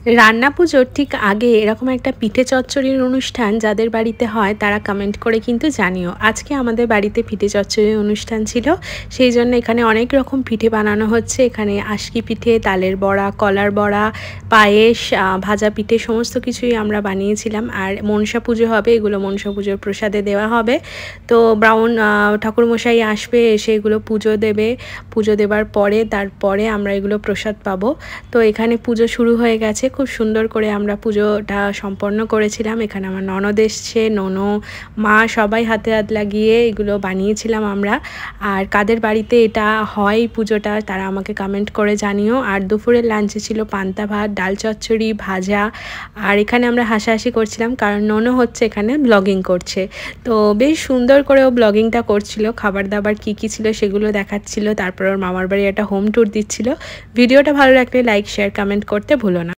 রান্না পুজোর ঠিক আগে এরকম একটা পিঠে চচ্চড়ির অনুষ্ঠান যাদের বাড়িতে হয় তারা কমেন্ট করে কিন্তু জানিও। আজকে আমাদের বাড়িতে পিঠে চচ্চড়ির অনুষ্ঠান ছিল, সেই জন্য এখানে অনেক রকম পিঠে বানানো হচ্ছে। এখানে আশকি পিঠে, তালের বড়া, কলার বড়া, পায়েস, ভাজা পিঠে সমস্ত কিছুই আমরা বানিয়েছিলাম। আর মনসা পুজো হবে, এগুলো মনসা পুজোর প্রসাদে দেওয়া হবে। তো ব্রাউন ঠাকুরমশাই আসবে, এসে এগুলো পুজো দেবে। পুজো দেবার পরে তারপরে আমরা এগুলো প্রসাদ পাবো। তো এখানে পুজো শুরু হয়ে গেছে, খুব সুন্দর করে আমরা পুজোটা সম্পন্ন করেছিলাম। এখানে আমার ননদ এসছে, মা সবাই হাতে হাত লাগিয়ে এগুলো বানিয়েছিলাম আমরা। আর কাদের বাড়িতে এটা হয় পুজোটা তারা আমাকে কমেন্ট করে জানিও। আর দুপুরের লাঞ্চে ছিল পান্তা ভাত, ডাল চচ্চড়ি, ভাজা। আর এখানে আমরা হাসাহাসি করছিলাম কারণ হচ্ছে এখানে ব্লগিং করছে। তো বেশ সুন্দর করে ও ব্লগিংটা করছিল, খাবার দাবার কী কী ছিল সেগুলো দেখাচ্ছিল, তারপর ওর মামার বাড়ি একটা হোম ট্যুর দিচ্ছিল। ভিডিওটা ভালো লাগলে লাইক, শেয়ার, কমেন্ট করতে ভুলো না।